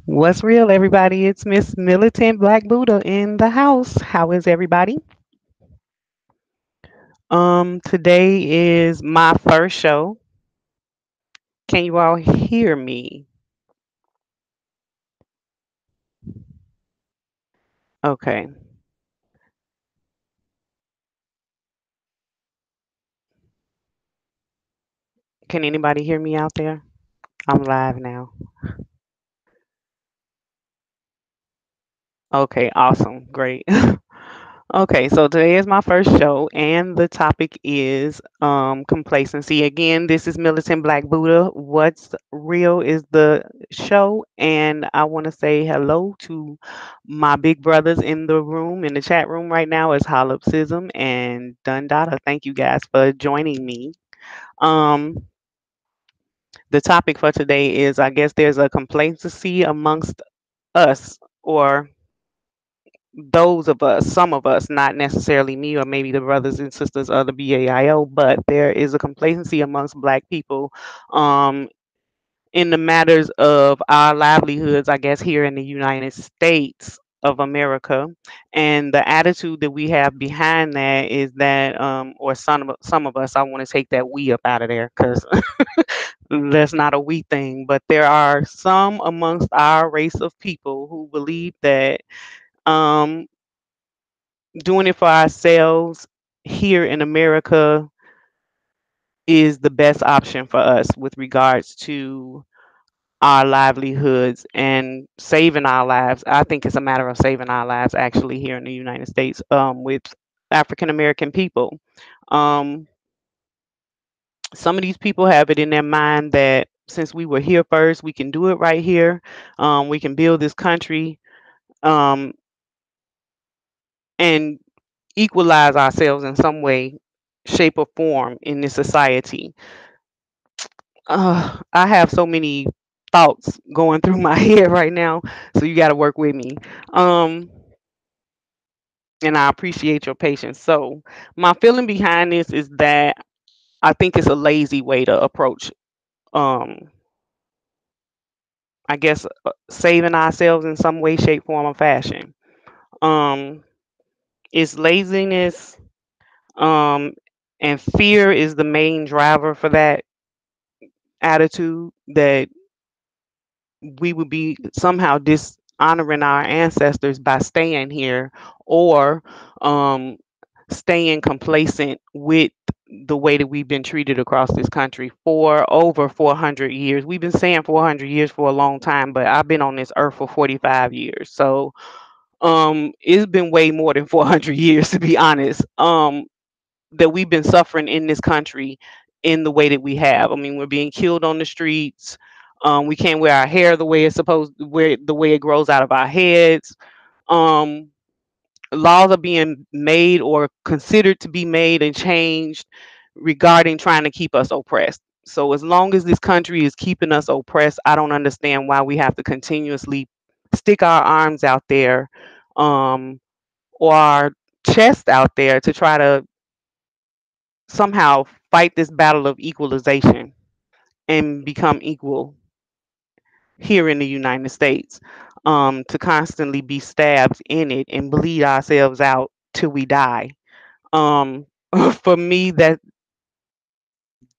What's real, everybody? It's Miss Militant Black Buddha in the house. How is everybody? Today is my first show. Can you all hear me? Okay. Can anybody hear me out there? I'm live now. Okay, awesome. Great. Okay, so today is my first show, and the topic is complacency. Again, this is Militant Black Buddha. What's real is the show, and I want to say hello to my big brothers in the room, in the chat room right now, is Holopsism and Dundada. Thank you guys for joining me. Um, the topic for today is I guess there's a complacency amongst us, or those of us, some of us, not necessarily me or maybe the brothers and sisters of the BAIO, but there is a complacency amongst Black people um, in the matters of our livelihoods, I guess, here in the United States of America. And the attitude that we have behind that is that, or some of us, I want to take that we up out of there because that's not a we thing, but there are some amongst our race of people who believe that. Um, Doing it for ourselves here in America is the best option for us with regards to our livelihoods and saving our lives. I think it's a matter of saving our lives actually here in the United States with African American people. Um, some of these people have it in their mind that since we were here first, we can do it right here. We can build this country um, and equalize ourselves in some way, shape, or form in this society. I have so many thoughts going through my head right now, so you got to work with me. Um, and I appreciate your patience. So, my feeling behind this is that I think it's a lazy way to approach, um, I guess, saving ourselves in some way, shape, form, or fashion. Um, it's laziness, um, and fear is the main driver for that attitude that we would be somehow dishonoring our ancestors by staying here or um, staying complacent with the way that we've been treated across this country for over 400 years. We've been saying 400 years for a long time, but I've been on this earth for 45 years. So it's been way more than 400 years, to be honest. That we've been suffering in this country in the way that we have. I mean, we're being killed on the streets. We can't wear our hair the way it's supposed where the way it grows out of our heads. Um, Laws are being made or considered to be made and changed regarding trying to keep us oppressed. So as long as this country is keeping us oppressed, I don't understand why we have to continuously stick our arms out there um, or our chest out there to try to somehow fight this battle of equalization and become equal here in the United States, to constantly be stabbed in it and bleed ourselves out till we die. Um, for me,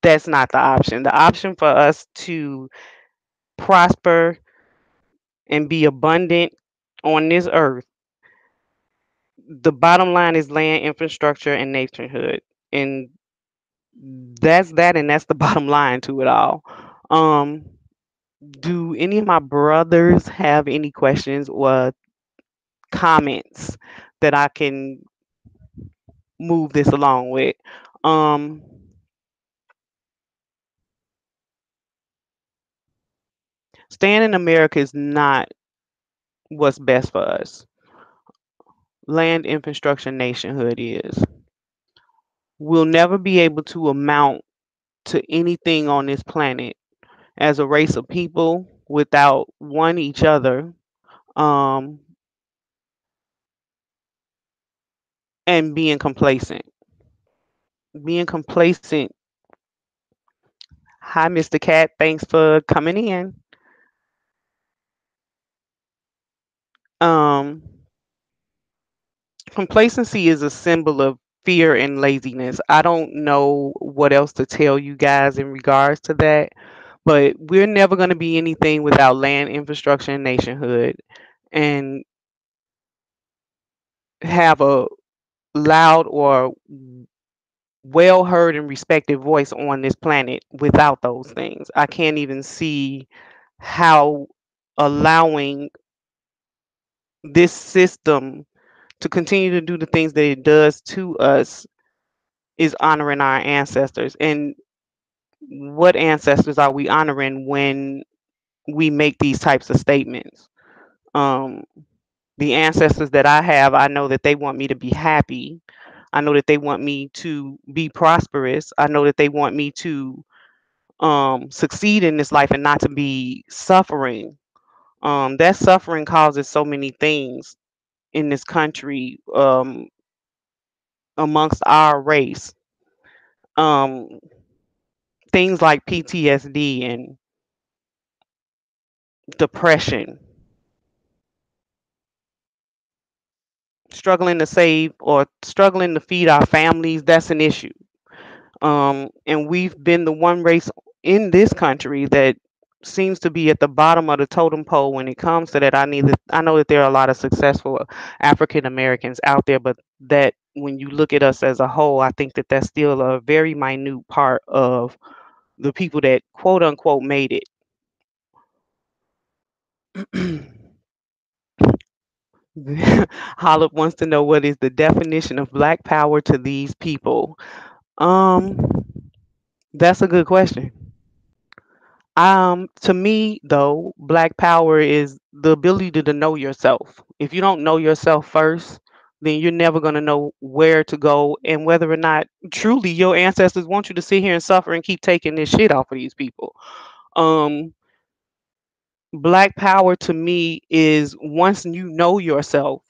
that's not the option. The option for us to prosper and be abundant on this earth, the bottom line is land, infrastructure, and nationhood, and that's that, and that's the bottom line to it all. Um, Do any of my brothers have any questions or comments that I can move this along with? Um, Staying in America is not what's best for us. Land infrastructure nationhood is. We'll never be able to amount to anything on this planet as a race of people without one each other, um, and being complacent. Being complacent. Hi, Mr. Cat. Thanks for coming in. Um, Complacency is a symbol of fear and laziness. I don't know what else to tell you guys in regards to that, but we're never going to be anything without land, infrastructure, and nationhood, and have a loud or well heard and respected voice on this planet without those things. I can't even see how allowing this system to continue to do the things that it does to us is honoring our ancestors. And what ancestors are we honoring when we make these types of statements? Um, the ancestors that I have, I know that they want me to be happy. I know that they want me to be prosperous. I know that they want me to succeed in this life and not to be suffering. That suffering causes so many things in this country, amongst our race. Um, Things like PTSD and depression, struggling to save or struggling to feed our families, that's an issue. And we've been the one race in this country that seems to be at the bottom of the totem pole when it comes to that. I know that there are a lot of successful African Americans out there, but that when you look at us as a whole, I think that that's still a very minute part of the people that quote unquote made it. Hollip wants to know what is the definition of black power to these people. Um, that's a good question. To me though, black power is the ability to know yourself. If you don't know yourself first, then you're never going to know where to go and whether or not truly your ancestors want you to sit here and suffer and keep taking this shit off of these people. Um, Black power to me is once you know yourself.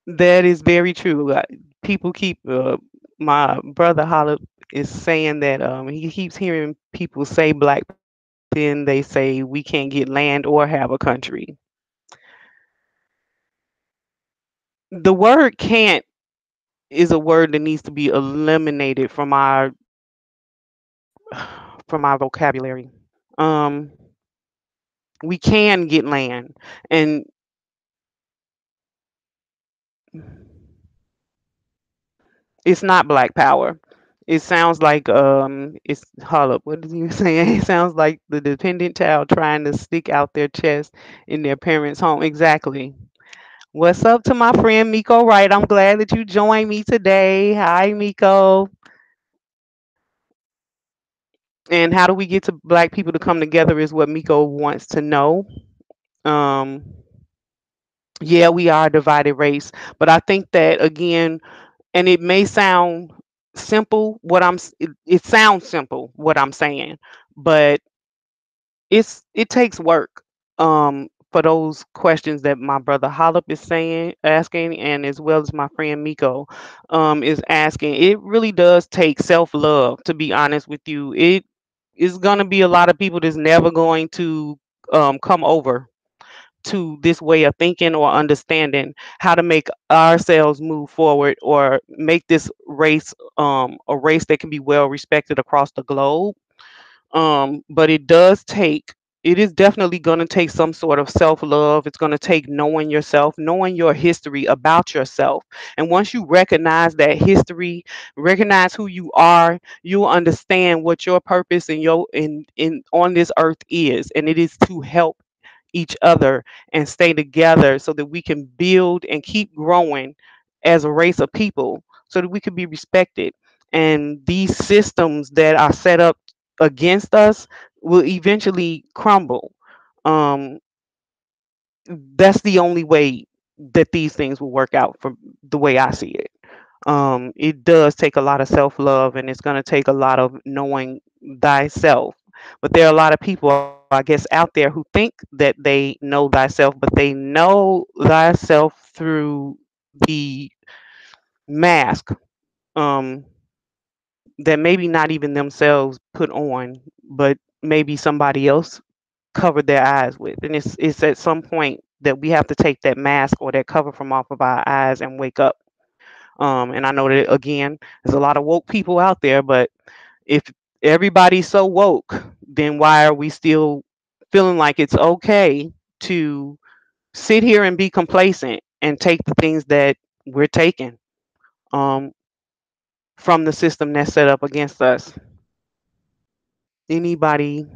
That is very true. People keep my brother Holla is saying that he keeps hearing people say black, then they say we can't get land or have a country. The word can't is a word that needs to be eliminated from our vocabulary. Um, we can get land, and it's not black power. It sounds like it's hold up, what is you saying? It sounds like the dependent child trying to stick out their chest in their parents' home. Exactly. What's up to my friend Miko Wright? I'm glad that you joined me today. Hi, Miko. And how do we get to black people to come together is what Miko wants to know. Um, yeah, we are a divided race, but I think that again, and it may sound simple it sounds simple what I'm saying, but it takes work for those questions that my brother Hollop is saying asking, and as well as my friend Miko is asking. It really does take self-love, to be honest with you. It is going to be a lot of people that's never going to come over to this way of thinking or understanding how to make ourselves move forward or make this race a race that can be well respected across the globe. But it is definitely going to take some sort of self-love. It's going to take knowing yourself, knowing your history about yourself. And once you recognize that history, recognize who you are, you'll understand what your purpose in on this earth is. And it is to help each other and stay together so that we can build and keep growing as a race of people so that we can be respected. And these systems that are set up against us will eventually crumble. Um, that's the only way that these things will work out from the way I see it. It does take a lot of self love and it's going to take a lot of knowing thyself. But there are a lot of people, I guess, out there who think that they know thyself, but they know thyself through the mask um, that maybe not even themselves put on. but maybe somebody else covered their eyes with. And it's at some point that we have to take that mask or that cover from off of our eyes and wake up. And I know that again, there's a lot of woke people out there, but if everybody's so woke, then why are we still feeling like it's okay to sit here and be complacent and take the things that we're taking um, from the system that's set up against us? Anybody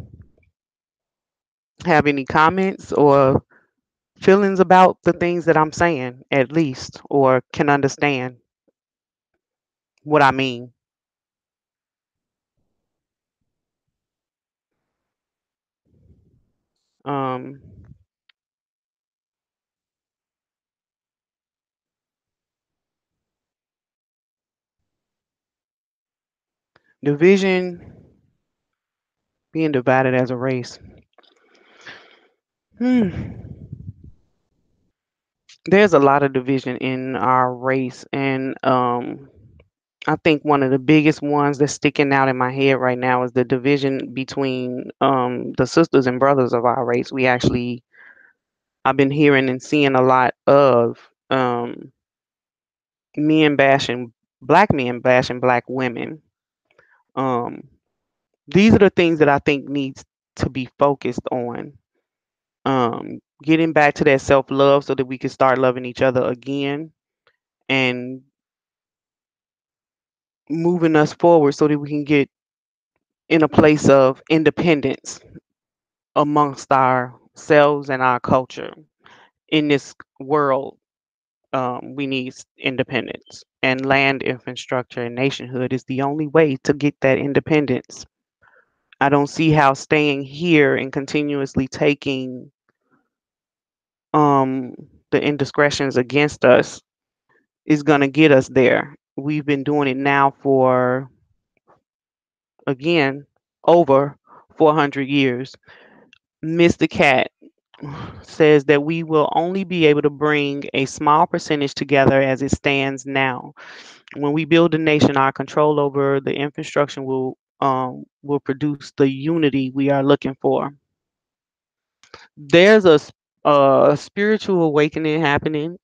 have any comments or feelings about the things that I'm saying, at least, or can understand what I mean? Um, Division, being divided as a race. Hmm. There's a lot of division in our race, and I think one of the biggest ones that's sticking out in my head right now is the division between the sisters and brothers of our race. I've been hearing and seeing a lot of men bashing black women. Um, these are the things that I think needs to be focused on. Getting back to that self love so that we can start loving each other again, and moving us forward so that we can get in a place of independence amongst ourselves and our culture. In this world, we need independence, and land infrastructure and nationhood is the only way to get that independence. I don't see how staying here and continuously taking um, the indiscretions against us is going to get us there. We've been doing it now for, again, over 400 years. Mr. Cat says that we will only be able to bring a small percentage together as it stands now. When we build a nation, our control over the infrastructure will produce the unity we are looking for. There's a spiritual awakening happening.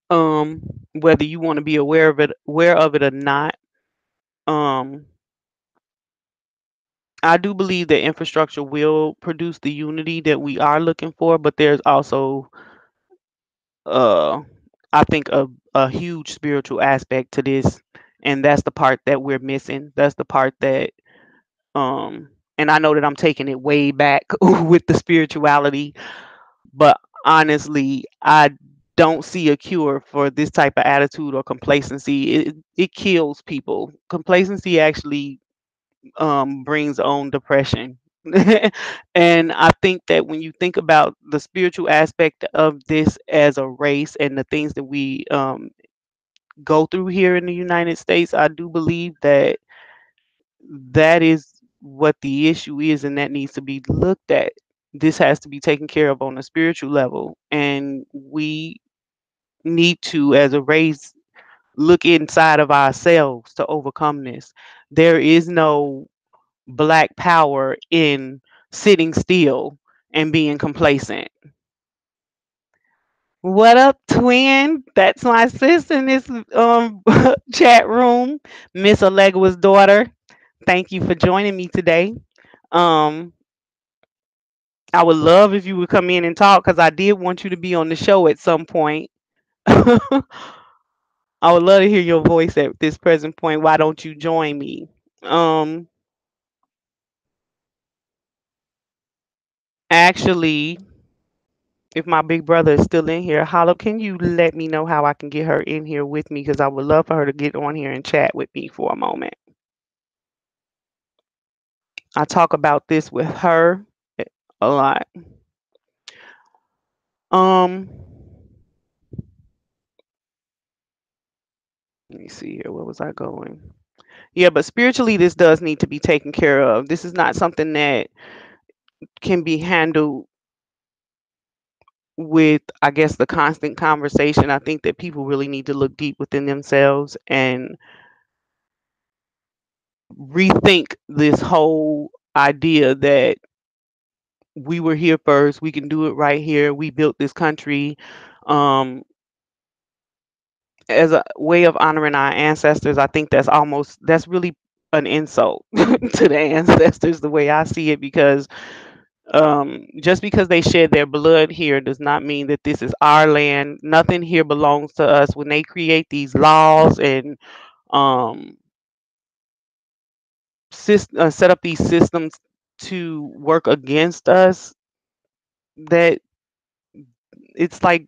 um, Whether you want to be aware of it or not. Um, I do believe that infrastructure will produce the unity that we are looking for, but there's also uh I think a huge spiritual aspect to this, and that's the part that we're missing. That's the part that um and I know that I'm taking it way back with the spirituality, but honestly, I don't see a cure for this type of attitude or complacency. It kills people. Complacency actually brings on depression. And I think that when you think about the spiritual aspect of this as a race and the things that we go through here in the United States, I do believe that that is what the issue is, and that needs to be looked at. This has to be taken care of on a spiritual level, and we need to, as a race, look inside of ourselves to overcome this. There is no black power in sitting still and being complacent. What up, twin? That's my sis in this chat room, Miss Allegra's daughter. Thank you for joining me today. Um, I would love if you would come in and talk because I did want you to be on the show at some point. I would love to hear your voice at this present point. Why don't you join me? Um, Actually, if my big brother is still in here, Hollow, can you let me know how I can get her in here with me? Because I would love for her to get on here and chat with me for a moment. I talk about this with her a lot. Um, Let me see here. Where was I going? Yeah, but spiritually, this does need to be taken care of. This is not something that can be handled with, I guess, the constant conversation. I think that people really need to look deep within themselves and rethink this whole idea that we were here first, we can do it right here, we built this country, um, as a way of honoring our ancestors. I think that's really an insult to the ancestors, the way I see it, because just because they shed their blood here does not mean that this is our land. Nothing here belongs to us. When they create these laws and um, set up these systems to work against us, that it's like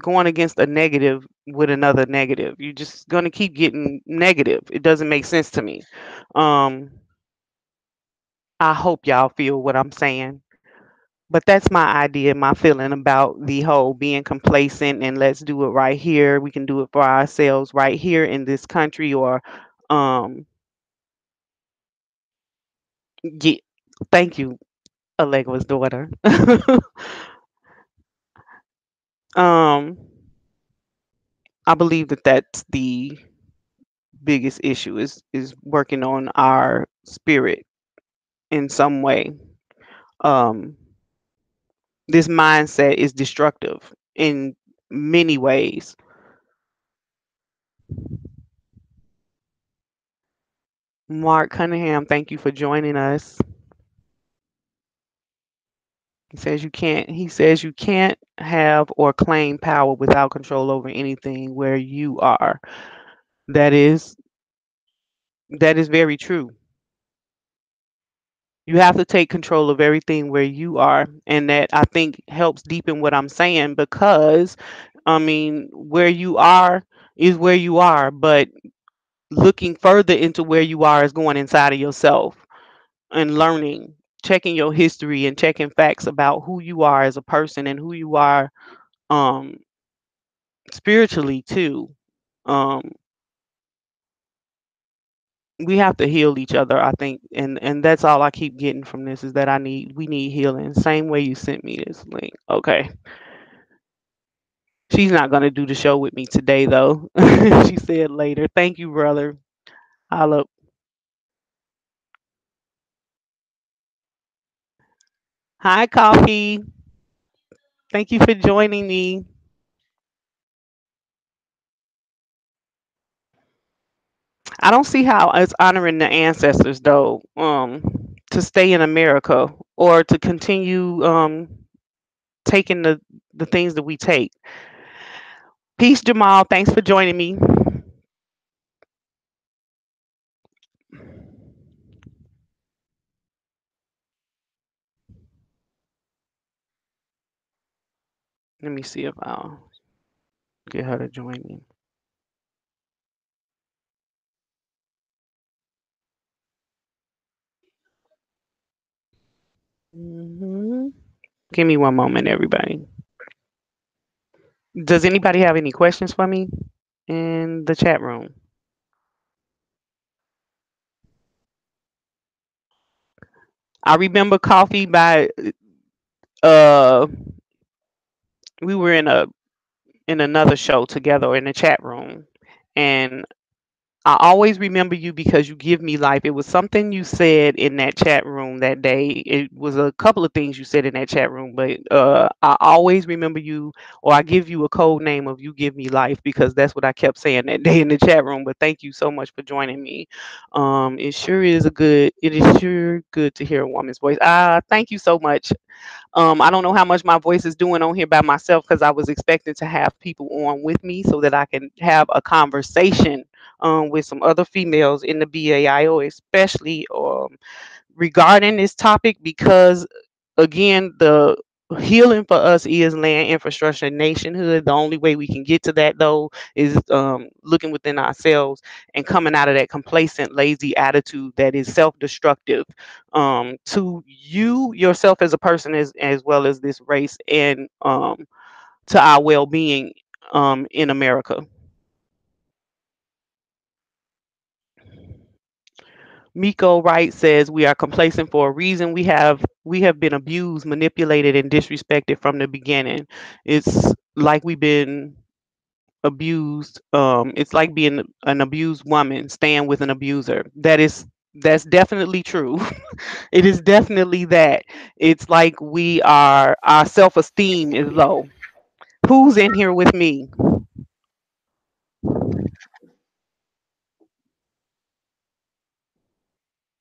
going against a negative with another negative. You're just gonna keep getting negative. It doesn't make sense to me. Um, I hope y'all feel what I'm saying. But that's my idea, my feeling about the whole being complacent and let's do it right here. We can do it for ourselves right here in this country, or um yeah, thank you, Allegra's daughter. um I believe that that's the biggest issue is working on our spirit in some way. Um this mindset is destructive in many ways. Mark Cunningham, thank you for joining us. He says you can't have or claim power without control over anything where you are. That is that is very true. You have to take control of everything where you are, and that I think helps deepen what I'm saying, because I mean, where you are is where you are, but looking further into where you are is going inside of yourself and learning, checking your history and checking facts about who you are as a person and who you are um spiritually too. um we have to heal each other, I think, and that's all I keep getting from this, is that we need healing. Same way you sent me this link. Okay, she's not going to do the show with me today though. She said later. Thank you, brother. Holla. Hi, Coffee. Thank you for joining me. I don't see how it's honoring the ancestors though, to stay in America or to continue taking the things that we take. Peace, Jamal. Thanks for joining me. Let me see if I'll get her to join me. hmm Give me one moment, everybody. Does anybody have any questions for me in the chat room? I remember Coffee by uh we were in another show together in the chat room, and I always remember you because you give me life. It was something you said in that chat room that day. It was a couple of things you said in that chat room, but I always remember you, or I give you a code name of you give me life, because that's what I kept saying that day in the chat room. But thank you so much for joining me. It is sure good to hear a woman's voice. Thank you so much. I don't know how much my voice is doing on here by myself, because I was expecting to have people on with me so that I can have a conversation with some other females in the BAIO, especially regarding this topic, because again, the healing for us is land, infrastructure, nationhood. The only way we can get to that though is looking within ourselves and coming out of that complacent, lazy attitude that is self-destructive, to you yourself as a person, as well as this race, and to our well-being in America. Miko Wright says we are complacent for a reason. We have been abused, manipulated, and disrespected from the beginning. It's like we've been abused. It's like being an abused woman, staying with an abuser. That is That's definitely true. It is definitely that. It's like our self-esteem is low. Who's in here with me?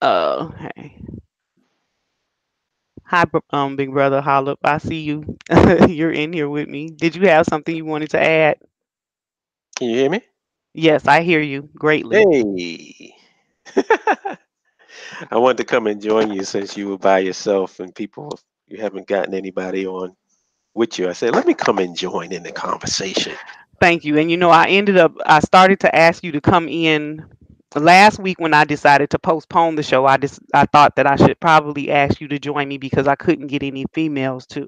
Hey. Hi, big brother Hollop. I see you. You're in here with me. Did you have something you wanted to add? Can you hear me? Yes, I hear you greatly. Hey. I wanted to come and join you since you were by yourself and you haven't gotten anybody on with you. I said, let me come and join in the conversation. Thank you. And I started to ask you to come in last week when I decided to postpone the show. I thought that I should probably ask you to join me because I couldn't get any females to.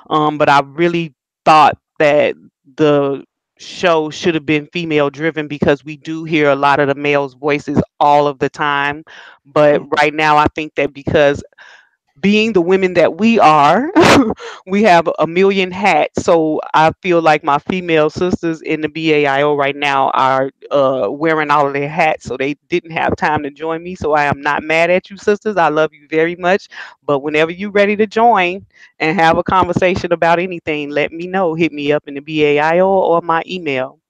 But I really thought that the show should have been female driven because we do hear a lot of the males' voices all of the time. But Hmm. right now, I think that because being the women that we are, we have a million hats. So I feel like my female sisters in the BAIO right now are wearing all of their hats. So they didn't have time to join me. So I am not mad at you, sisters. I love you very much. But whenever you're ready to join and have a conversation about anything, let me know. Hit me up in the BAIO or my email.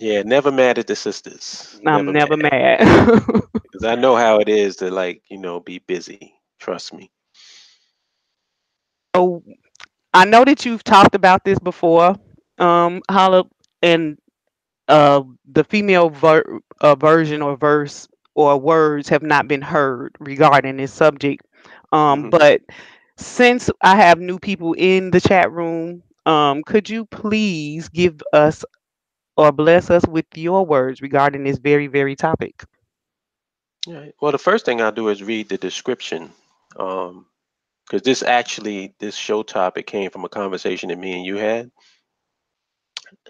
Yeah, never mad at the sisters. I'm Never never mad. mad. Because I know how it is to, like, be busy. Trust me. So I know that you've talked about this before, Holla, and the female version or verse or words have not been heard regarding this subject. Hmm. But since I have new people in the chat room, could you please give us or bless us with your words regarding this very, very topic? Yeah. Well, the first thing I'll do is read the description. Um, because this show topic came from a conversation that me and you had.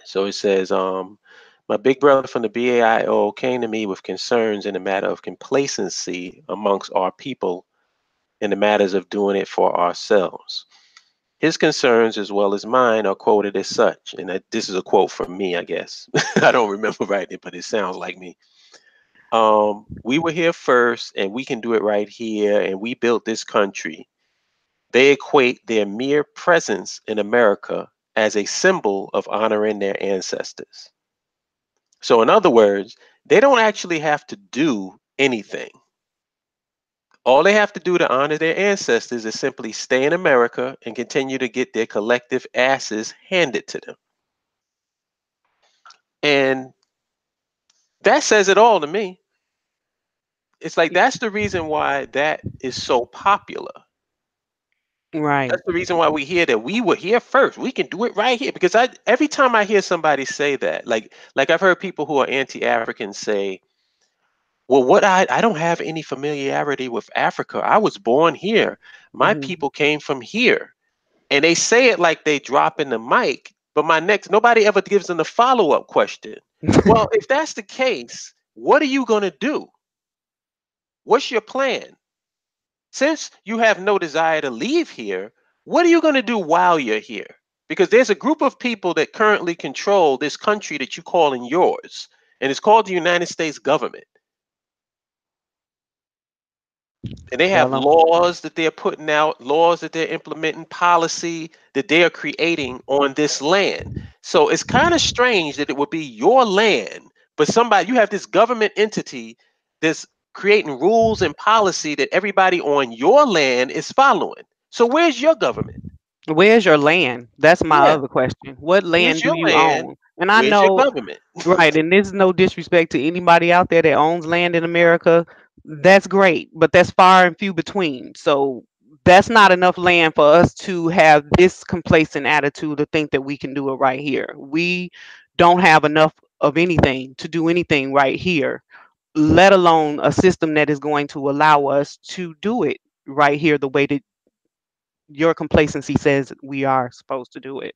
So it says, my big brother from the BAIO came to me with concerns in the matter of complacency amongst our people in the matters of doing it for ourselves. His concerns, as well as mine, are quoted as such. And this is a quote from me, I guess. I don't remember writing it, but it sounds like me. We were here first, and we can do it right here, and we built this country. They equate their mere presence in America as a symbol of honoring their ancestors. So, in other words, they don't actually have to do anything. All they have to do to honor their ancestors is simply stay in America and continue to get their collective asses handed to them. And that says it all to me. It's like that's the reason why that is so popular. Right. That's the reason why we hear that we were here first. We can do it right here. Because every time I hear somebody say that, like I've heard people who are anti-African say, well, I don't have any familiarity with Africa. I was born here. My Hmm. people came from here. And they say it like they drop in the mic, but nobody ever gives them the follow-up question. Well, if that's the case, what are you going to do? What's your plan? Since you have no desire to leave here, what are you going to do while you're here? Because there's a group of people that currently control this country that you call in yours, and it's called the United States government. And they have Well, laws that they're putting out, laws that they're implementing, policy that they are creating on this land. So it's kind of strange that it would be your land, but you have this government entity that's creating rules and policy that everybody on your land is following. So where's your government? where's your land? That's my Yeah, other question. What where's land do your you land? own? And I Where's your know, government? right, and there's no disrespect to anybody out there that owns land in America. That's great, but that's far and few between. So that's not enough land for us to have this complacent attitude to think that we can do it right here. We don't have enough of anything to do anything right here, let alone a system that is going to allow us to do it right here the way that your complacency says we are supposed to do it.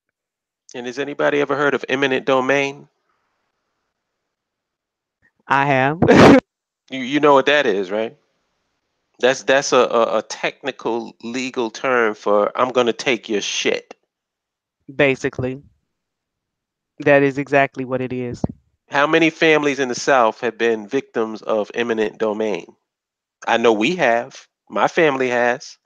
And has anybody ever heard of eminent domain? I have. You know what that is, right? That's a technical legal term for I'm gonna take your shit. Basically, that is exactly what it is. How many families in the South have been victims of eminent domain? I know we have. My family has.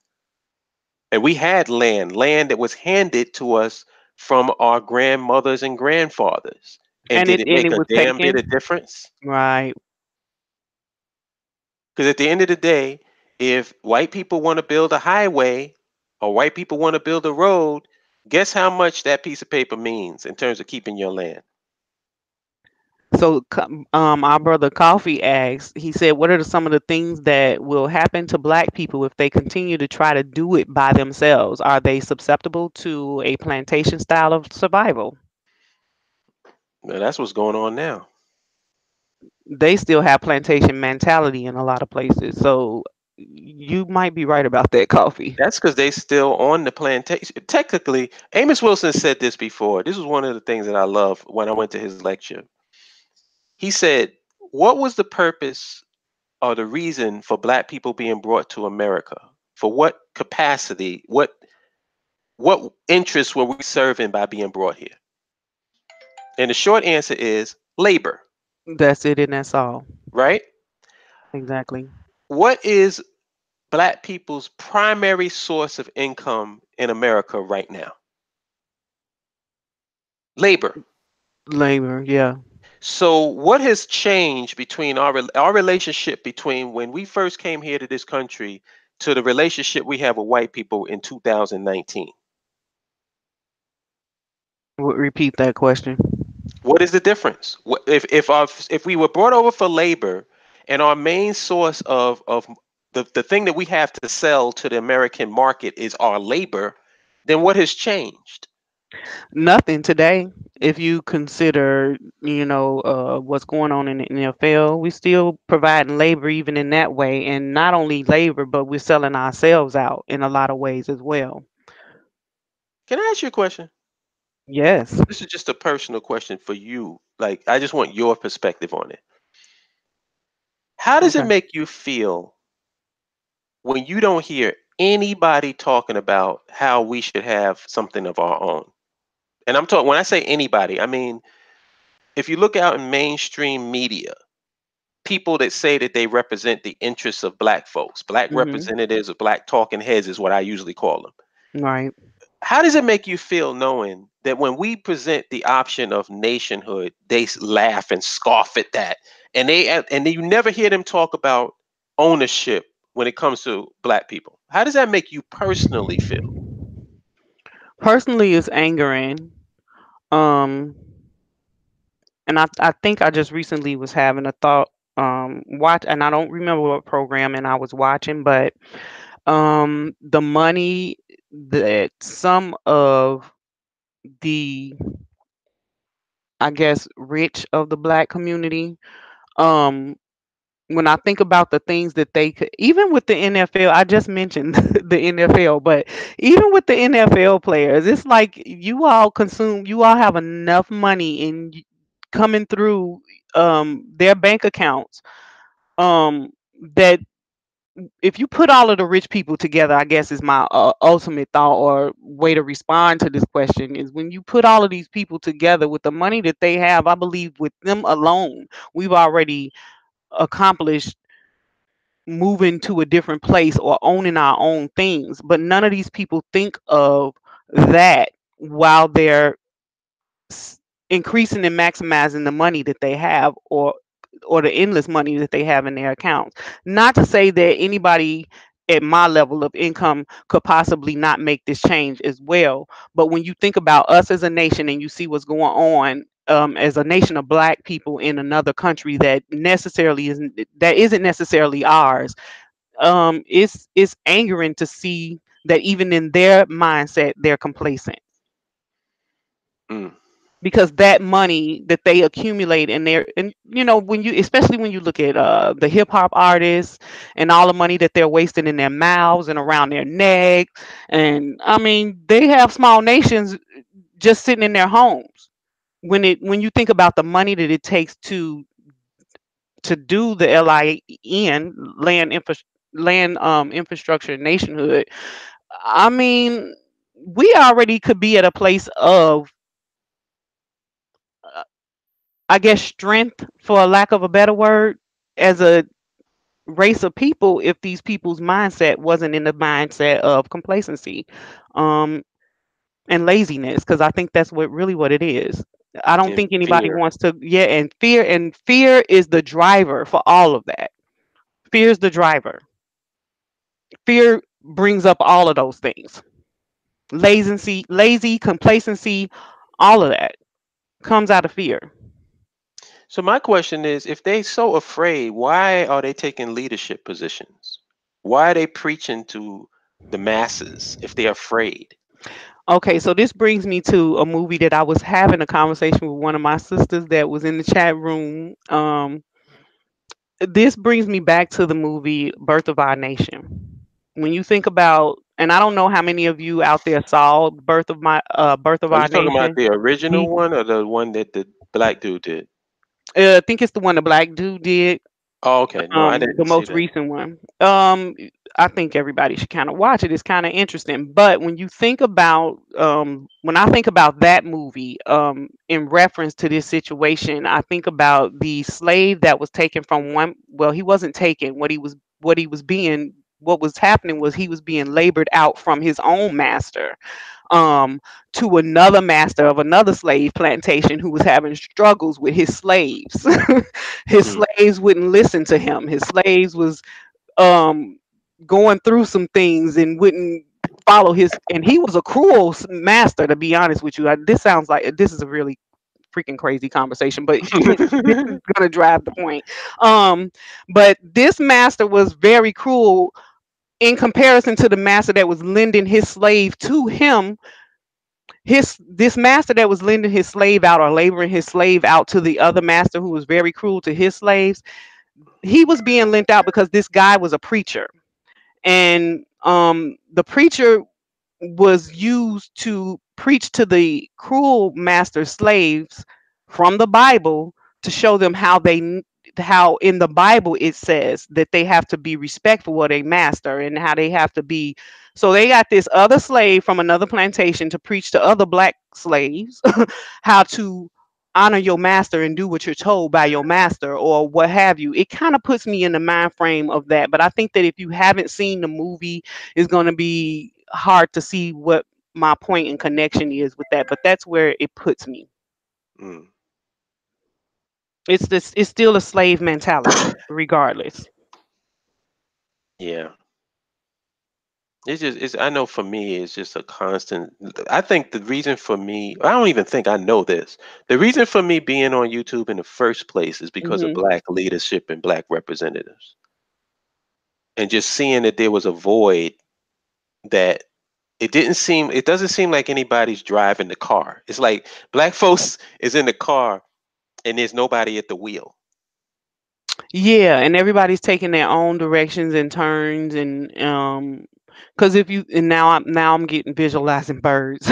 And we had land that was handed to us from our grandmothers and grandfathers. And And did it it and make it a was damn bit of taken. difference? Right. Because at the end of the day, if white people want to build a highway or white people want to build a road, guess how much that piece of paper means in terms of keeping your land? So, our brother Coffee asked. He said, "What are some of the things that will happen to Black people if they continue to try to do it by themselves? Are they susceptible to a plantation style of survival?" Now, that's what's going on now. They still have plantation mentality in a lot of places. So, you might be right about that, Coffee. That's because they still on the plantation. Technically, Amos Wilson said this before. This was one of the things that I love when I went to his lecture. He said, "What was the purpose or the reason for black people being brought to America? For what capacity? What interests were we serving by being brought here?" And the short answer is labor, That's it, and that's all. right? Exactly. What is black people's primary source of income in America right now? Labor. Labor, yeah. So what has changed between our relationship between when we first came here to this country to the relationship we have with white people in 2019? Repeat that question. What is the difference? If we were brought over for labor and our main source of the thing that we have to sell to the American market is our labor, then what has changed? Nothing today. If you consider, what's going on in the NFL, we still providing labor even in that way, and not only labor, but we're selling ourselves out in a lot of ways as well. Can I ask you a question? Yes. This is just a personal question for you. Like, I just want your perspective on it. How does it Okay. make you feel when you don't hear anybody talking about how we should have something of our own? And I'm talking, when I say anybody, I mean, if you look out in mainstream media, people that say that they represent the interests of black folks, black Mhm. representatives of black talking heads is what I usually call them. Right. How does it make you feel knowing that when we present the option of nationhood, they laugh and scoff at that, and then you never hear them talk about ownership when it comes to black people? How does that make you personally feel? Personally, it's angering. Um, and I think I just recently was having a thought. Watch, and I don't remember what program and I was watching, but the money that some of the, I guess, rich of the black community, um when I think about the things that they could, even with the NFL, I just mentioned the NFL, but even with the NFL players, it's like you all have enough money coming through their bank accounts, um that if you put all of the rich people together, I guess is my ultimate thought or way to respond to this question, is when you put all of these people together with the money that they have, I believe with them alone, we've already accomplished moving to a different place or owning our own things. But none of these people think of that while they're s- increasing and maximizing the money that they have, or the endless money that they have in their accounts. Not to say that anybody at my level of income could possibly not make this change as well, but when you think about us as a nation and you see what's going on, as a nation of black people in another country that isn't necessarily ours, it's angering to see that even in their mindset they're complacent, Mm, because that money that they accumulate in there, and when you, especially when you look at the hip hop artists and all the money that they're wasting in their mouths and around their neck, and I mean they have small nations just sitting in their homes. When you think about the money that it takes to do the LIN, infrastructure and nationhood, I mean, we already could be at a place of, I guess, strength, for a lack of a better word, as a race of people if these people's mindset wasn't in the mindset of complacency um, and laziness, because I think that's what it is. I don't And think anybody fear. wants to, yeah, and fear is the driver for all of that. Fear is the driver. Fear brings up all of those things. Lazy, complacency, all of that comes out of fear. So my question is, if they so afraid, why are they taking leadership positions? Why are they preaching to the masses if they're afraid? Okay, so this brings me to a movie that I was having a conversation with one of my sisters that was in the chat room. This brings me back to the movie Birth of Our Nation. When you think about, and I don't know how many of you out there saw Birth of Are you Our talking about Nation. the original The one or the one that the black dude did? I think it's the one the black dude did. Oh, okay. No, I The didn't see most that. recent one. I think everybody should kind of watch it. It's kind of interesting. But when you think about, when I think about that movie, in reference to this situation, I think about the slave that was taken from one. Well, he wasn't taken. What was happening was he was being labored out from his own master, um, to another master of another slave plantation who was having struggles with his slaves. His Mm. slaves wouldn't listen to him. His slaves was um, going through some things and wouldn't follow his. And he was a cruel master, to be honest with you. This sounds like this is a really freaking crazy conversation, but this is gonna drive the point. Um, but this master was very cruel in comparison to the master that was lending his slave to him. His This master that was lending his slave out or laboring his slave out to the other master who was very cruel to his slaves, he was being lent out because this guy was a preacher, and the preacher was used to preach to the cruel master slaves from the Bible to show them how in the Bible it says that they have to be respectful of their master and how they have to be. So they got this other slave from another plantation to preach to other black slaves how to honor your master and do what you're told by your master or what have you. It kind of puts me in the mind frame of that. But I think that if you haven't seen the movie, it's going to be hard to see what my point and connection is with that. But that's where it puts me. Mm. It's still a slave mentality, regardless. Yeah. I know for me, it's just a constant. I think the reason for me, I don't even think I know this. The reason for me being on YouTube in the first place is because of Hmm. black leadership and black representatives. And just seeing that there was a void that it doesn't seem like anybody's driving the car. It's like black folks is in the car and there's nobody at the wheel. Yeah, and everybody's taking their own directions and turns, and because if you and now I'm getting visualizing birds,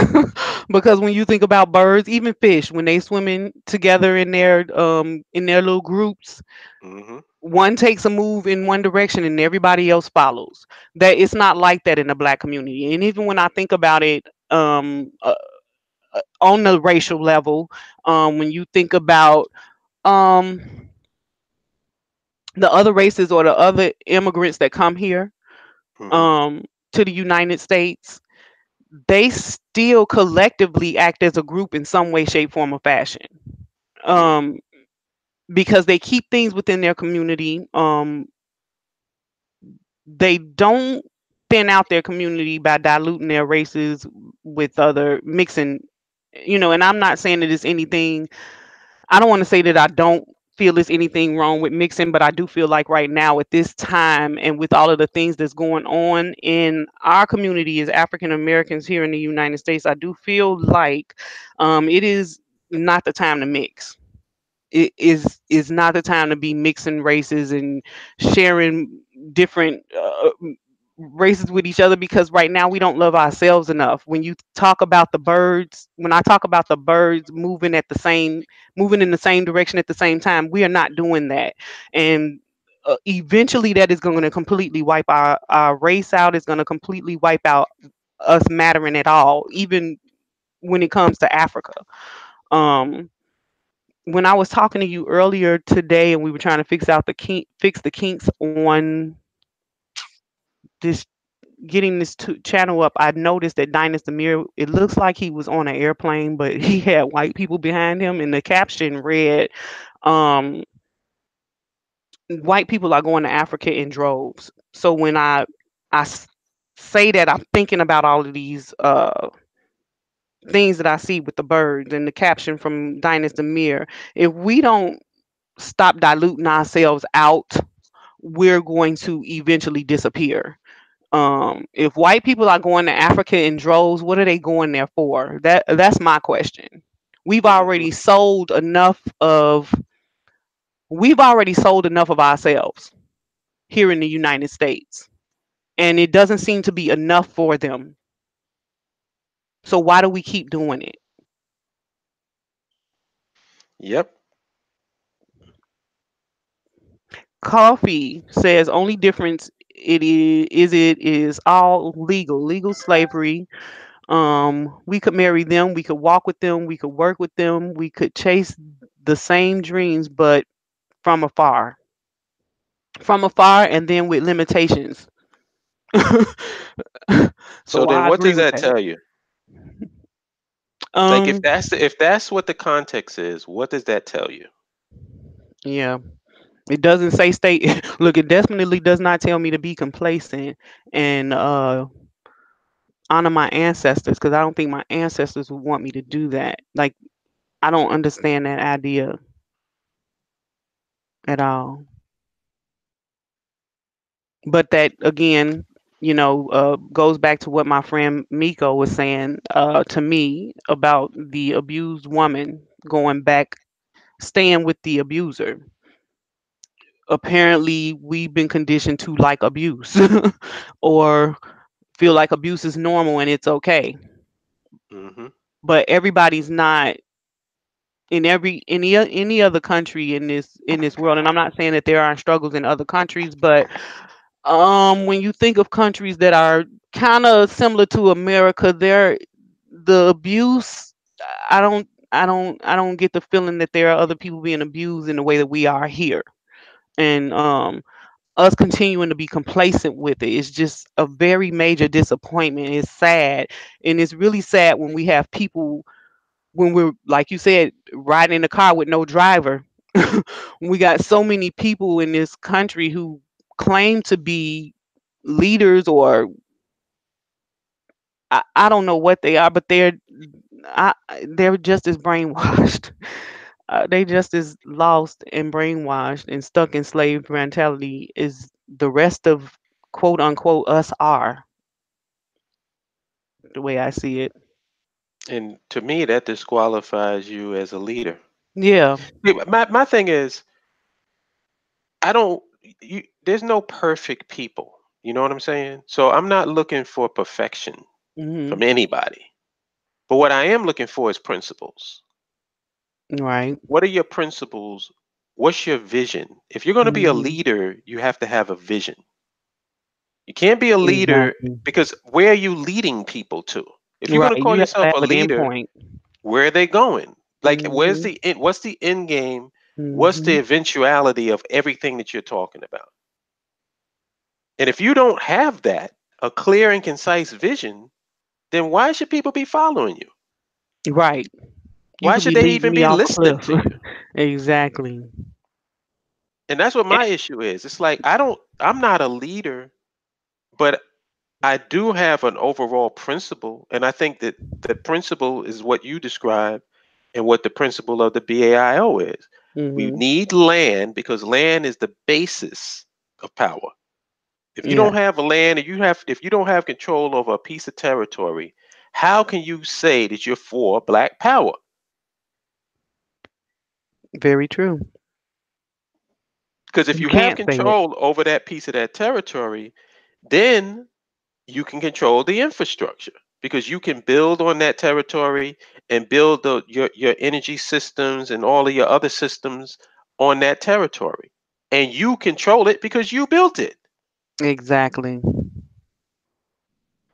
because when you think about birds, even fish, when they swimming together in their little groups, Hmm. one takes a move in one direction and everybody else follows. That it's not like that in the black community. And even when I think about it, on the racial level, when you think about um the other races or the other immigrants that come here, Hmm. um to the United States, they still collectively act as a group in some way, shape, form, or fashion. Mm. Um because they keep things within their community. They don't thin out their community by diluting their races with other mixing, and I'm not saying that it's anything. I don't want to say that I don't feel there's anything wrong with mixing, but I do feel like right now at this time and with all of the things that's going on in our community as African Americans here in the United States, I do feel like it is not the time to mix. It is not the time to be mixing races and sharing different races with each other, because right now we don't love ourselves enough. When you talk about the birds, when I talk about the birds moving in the same direction at the same time, we are not doing that. And eventually that is going to completely wipe our race out. It's going to completely wipe out us mattering at all, even when it comes to Africa. um when I was talking to you earlier today, and we were trying to fix the kinks on this getting this channel up, I noticed that Dynas Demir, it looks like he was on an airplane, but he had white people behind him, and the caption read, um, "White people are going to Africa in droves." So when I s- say that, I'm thinking about all of these things that I see with the birds and the caption from Dynas Demir. If we don't stop diluting ourselves out, we're going to eventually disappear. If white people are going to Africa in droves, what are they going there for? That's my question. We've Hmm. already sold enough of we've already sold enough of ourselves here in the United States, and it doesn't seem to be enough for them. So why do we keep doing it? Yep. Coffee says only difference it is all legal slavery. We could marry them, we could walk with them, we could work with them, we could chase the same dreams, but from afar, and then with limitations. So So then, I what agree does with that that. tell you? Like, Um, if that's what the context is, what does that tell you? yeah, it doesn't say stay. Look, it definitely does not tell me to be complacent and honor my ancestors, because I don't think my ancestors would want me to do that. Like, I don't understand that idea at all. But that again, goes back to what my friend Miko was saying to me about the abused woman going back, staying with the abuser. Apparently, we've been conditioned to like abuse or feel like abuse is normal and it's okay. Hmm. But everybody's not in any other country in this world. And I'm not saying that there aren't struggles in other countries, but when you think of countries that are kind of similar to America, there the abuse, I don't get the feeling that there are other people being abused in the way that we are here. And us continuing to be complacent with it is just a very major disappointment. It's sad. And it's really sad when we have people, when we're, like you said, riding in a car with no driver. We got so many people in this country who claim to be leaders, or I don't know what they are, but I, they're just as brainwashed. They just as lost and brainwashed and stuck in slave mentality as the rest of quote unquote us are, the way I see it. And to me, that disqualifies you as a leader. Yeah. Yeah, but my thing is, I don't. There's no perfect people. You know what I'm saying? So I'm not looking for perfection Hmm. from anybody. But what I am looking for is principles. Right. What are your principles? What's your vision? If you're going to be a Hmm. leader, you have to have a vision. You can't be a leader Exactly. because where are you leading people to? If you're Right. going to call You have to yourself a have an leader, endpoint. where are they going? Like, where's Hmm. the end? What's the end game? What's the Hmm. eventuality of everything that you're talking about? And if you don't have that, a clear and concise vision, then why should people be following you? Right. You Why could should be they leading even me be off listening cliff. to you? Exactly. And that's what Eh, my issue is. It's like I'm not a leader, but I do have an overall principle. And I think that the principle is what you described and what the principle of the BAIO is. We mhm. need land because land is the basis of power. If you Yeah. don't have a land, if you don't have control over a piece of territory, how can you say that you're for black power? Very true. Because if You you have can't say it. control over that piece of that territory, then you can control the infrastructure because you can build on that territory and build your energy systems and all of your other systems on that territory. And you control it because you built it. Exactly.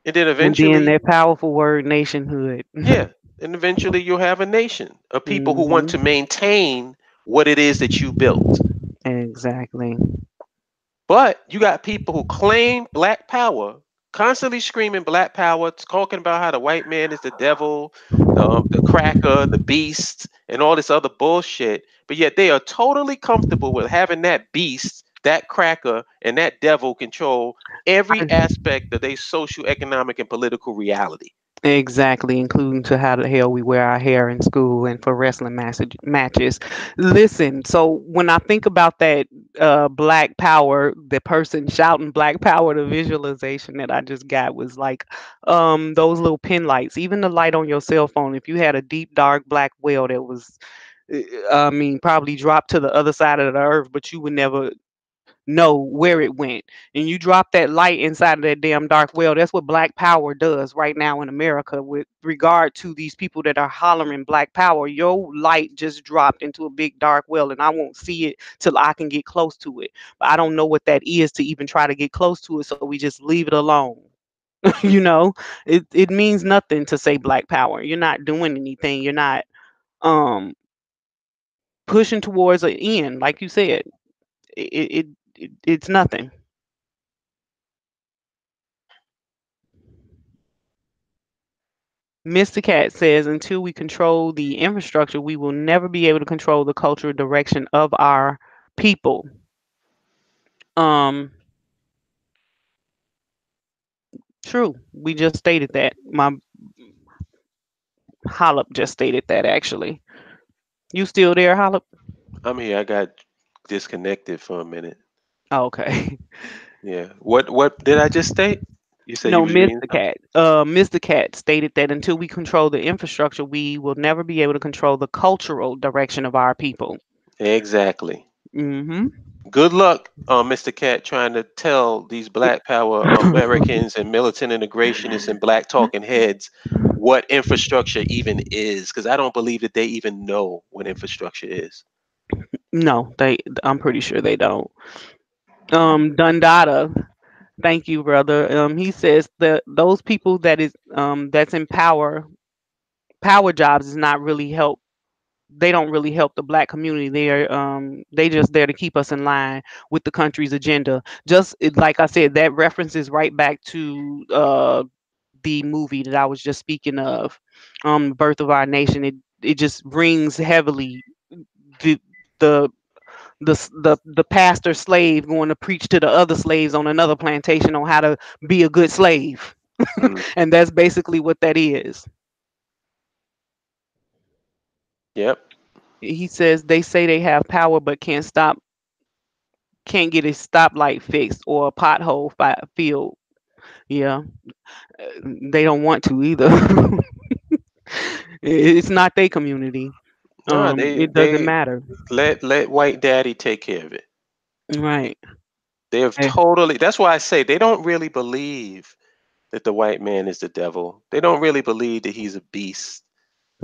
And then And then eventually, that powerful word nationhood. yeah. and eventually you'll have a nation of people who want to Mhm. maintain what it is that you built. Exactly. But you got people who claim black power, constantly screaming black power, talking about how the white man is the devil, the cracker, the beast, and all this other bullshit. But yet they are totally comfortable with having that beast, that cracker, and that devil control every aspect of their social, economic, and political reality. Exactly, including to how the hell we wear our hair in school and for wrestling matches. Listen, so when I think about that black power, the person shouting black power, the visualization that I just got was like those little pin lights, even the light on your cell phone. If you had a deep dark black well that was I mean, probably dropped to the other side of the earth, but you would never know where it went. And you drop that light inside of that damn dark well. That's what black power does right now in America with regard to these people that are hollering black power. Your light just dropped into a big dark well and I won't see it till I can get close to it. But I don't know what that is to even try to get close to it, so we just leave it alone. you know, it means nothing to say black power. You're not doing anything. You're not um pushing towards an end, like you said. It's nothing. Mr. Cat says, until we control the infrastructure, we will never be able to control the cultural direction of our people. Um, True. We just stated that. My Hollop just stated that actually. You still there, Hollop? I'm here. I got disconnected for a minute. Oh, okay. Yeah. What did I just state? You said you No, was reading Mr. something? Cat. Mr. Cat stated that until we control the infrastructure, we will never be able to control the cultural direction of our people. Exactly. Mm-hmm. Good luck, Mr. Cat, trying to tell these Black Power Americans and militant integrationists and Black talking heads what infrastructure even is, because I don't believe that they even know what infrastructure is. No, they. I'm pretty sure they don't. Dundada. Thank you, brother. He says that those people that's in power jobs is not really help. They don't really help the black community. They just there to keep us in line with the country's agenda. Like I said, that references right back to the movie that I was just speaking of, Birth of Our Nation. It just rings heavily the the the pastor slave going to preach to the other slaves on another plantation on how to be a good slave. Mm, And that's basically what that is. yep. He says they say they have power but can't get a stoplight fixed or a pothole filled. Yeah, they don't want to either. It's not their community. No, they It doesn't they matter. let white daddy take care of it. Right. They have Eh, totally. That's why I say they don't really believe that the white man is the devil. They don't really believe that he's a beast.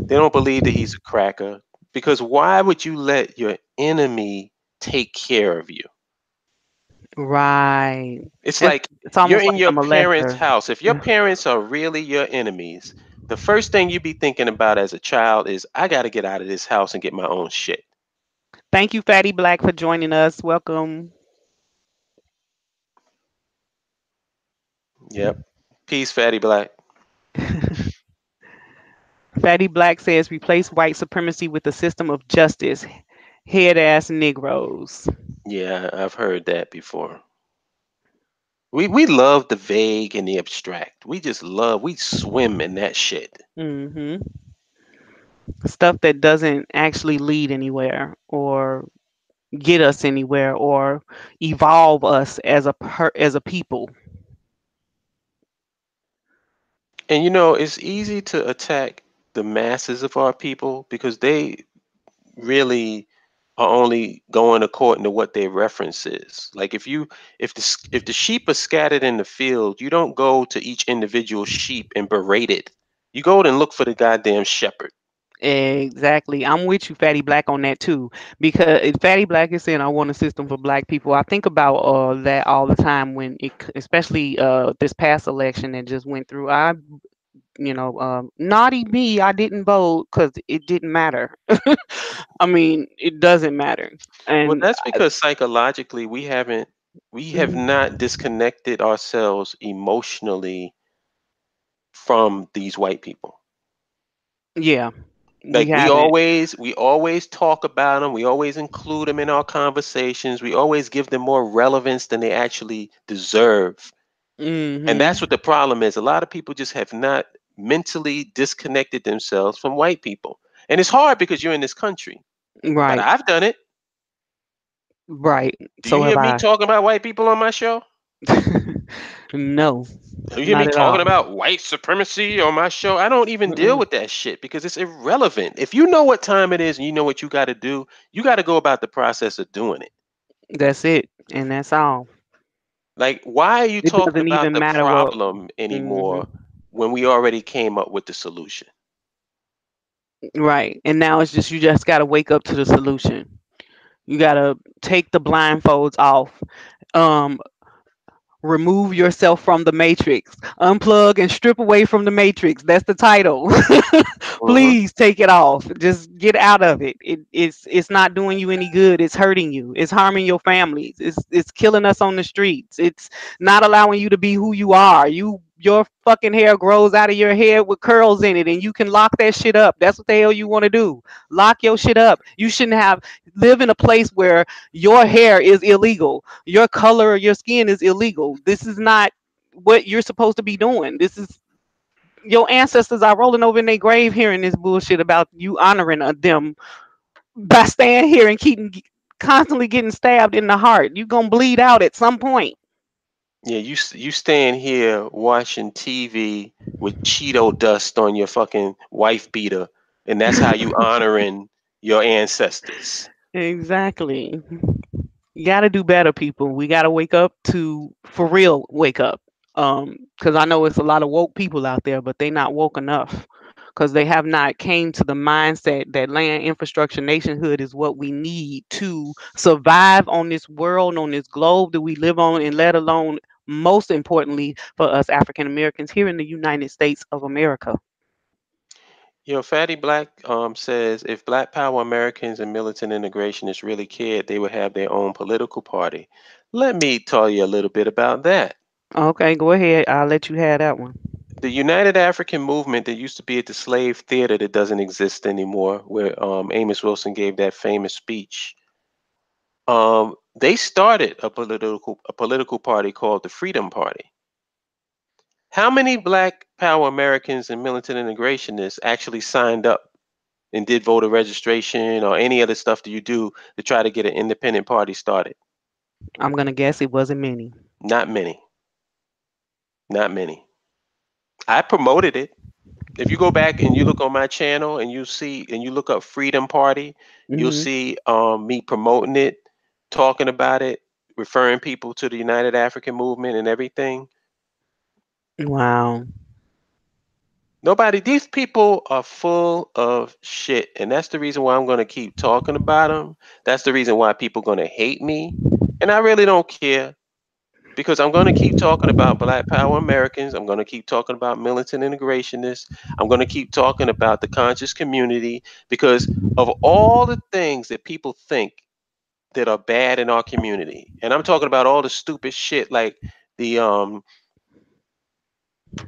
They don't believe that he's a cracker. Because why would you let your enemy take care of you? right. It's It's like it's you're almost in like your a parents' molester. house. If your parents are really your enemies, the first thing you be thinking about as a child is, I got to get out of this house and get my own shit. Thank you, Fatty Black, for joining us. Welcome. Yep. Peace, fatty black. Fatty Black says replace white supremacy with a system of justice. Head ass Negroes. Yeah, I've heard that before. We love the vague and the abstract. We swim in that shit. Hmm. Stuff that doesn't actually lead anywhere or get us anywhere or evolve us as as a people. And you know, it's easy to attack the masses of our people because they really are only going according to what their reference is. Like if the sheep are scattered in the field, you don't go to each individual sheep and berate it. You go and look for the goddamn shepherd. Exactly. I'm with you, Fatty Black, on that too. Because Fatty Black is saying I want a system for black people. I think about that all the time when especially this past election that just went through. naughty me, I didn't vote because it didn't matter. I mean, it doesn't matter. Well, And that's because psychologically we have not mhm, disconnected ourselves emotionally from these white people. yeah, we Like haven't. we always talk about them, we always include them in our conversations, we always give them more relevance than they actually deserve. And that's Hmm. what the problem is. A lot of people just have not mentally disconnected themselves from white people. And it's hard because you're in this country. But Right, I've done it. right. Do you So hear have me I. talking about white people on my show? No, Do you hear me not at talking all. about white supremacy on my show? I don't even deal Mm-mm. with that shit because it's irrelevant. If you know what time it is and you know what you got to do, you got to go about the process of doing it. That's it, and that's all. Like, why are you It talking doesn't about even the matter what. problem Hmm. anymore when we already came up with the solution? Right, and now it's just you just got to wake up to the solution. You got to take the blindfolds off. Um, Remove yourself from the matrix. Unplug and strip away from the matrix. That's the title. Hmm. Please take it off. Just get out of it. It's not doing you any good. It's hurting you. It's harming your families. It's killing us on the streets. It's not allowing you to be who you are. Your fucking hair grows out of your head with curls in it, and you can lock that shit up. That's what the hell you want to do. Lock your shit up. You shouldn't have live in a place where your hair is illegal, your color of your skin is illegal. This is not what you're supposed to be doing. This is your ancestors are rolling over in their grave hearing this bullshit about you honoring them by staying here and keeping constantly getting stabbed in the heart. You're gonna bleed out at some point. Yeah, you staying here watching TV with Cheeto dust on your fucking wife beater, and that's how you honoring your ancestors. Exactly. You got to do better, people. We got to wake up to for real wake up. Because I know it's a lot of woke people out there, but they not woke enough. Because they have not came to the mindset that land infrastructure nationhood is what we need to survive on this world, on this globe that we live on, and let alone most importantly for us African Americans here in the United States of America. Fatty Black says if Black Power Americans and militant integrationists really cared, they would have their own political party. Let me tell you a little bit about that. Okay, go ahead. I'll let you have that one. The United African Movement that used to be at the slave theater that doesn't exist anymore, where Amos Wilson gave that famous speech. They started a political party called the Freedom Party. How many Black Power Americans and militant integrationists actually signed up and did voter registration or any other stuff that you do to try to get an independent party started? I'm gonna guess it wasn't many. Not many. Not many. I promoted it. If you go back and you look on my channel and you see and you look up Freedom Party, you'll Hmm. see me promoting it, talking about it, referring people to the United African Movement and everything. Wow. Nobody, these people are full of shit. And that's the reason why I'm going to keep talking about them. That's the reason why people are going to hate me. And I really don't care because I'm going to keep talking about Black Power Americans. I'm going to keep talking about militant integrationists. I'm going to keep talking about the conscious community because of all the things that people think that are bad in our community. And I'm talking about all the stupid shit like the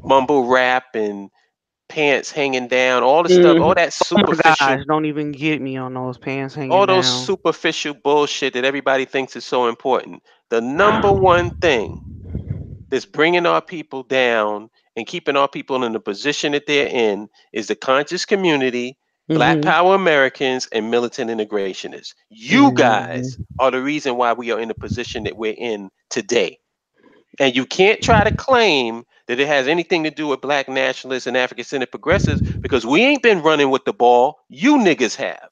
mumble rap and pants hanging down, all the stuff, Mhm. all that Oh my superficial, gosh, don't even get me on those pants hanging all those down. superficial bullshit that everybody thinks is so important. The number one thing that's bringing our people down and keeping our people in the position that they're in is the conscious community, Black Mhm. Power Americans, and militant integrationists. You guys Mhm. are the reason why we are in the position that we're in today. And you can't try to claim that it has anything to do with black nationalists and African centered progressives because we ain't been running with the ball. You niggas have.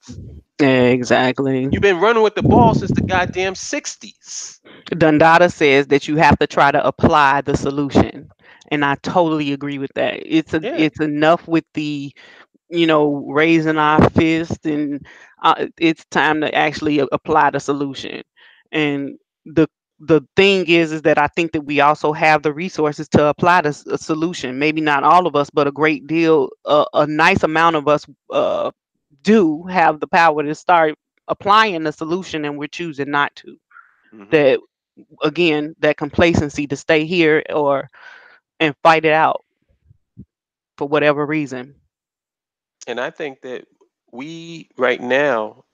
Exactly. You've been running with the ball since the goddamn 60s. Dundada says that you have to try to apply the solution, and I totally agree with that. Yeah. It's enough with the raising our fist, and it's time to actually apply the solution. And the the thing is that I think that we also have the resources to apply this a solution. Maybe not all of us, but a great deal, a nice amount of us do have the power to start applying the solution, and we're choosing not to. Hmm. That again, that complacency to stay here or and fight it out for whatever reason. And I think that we right now,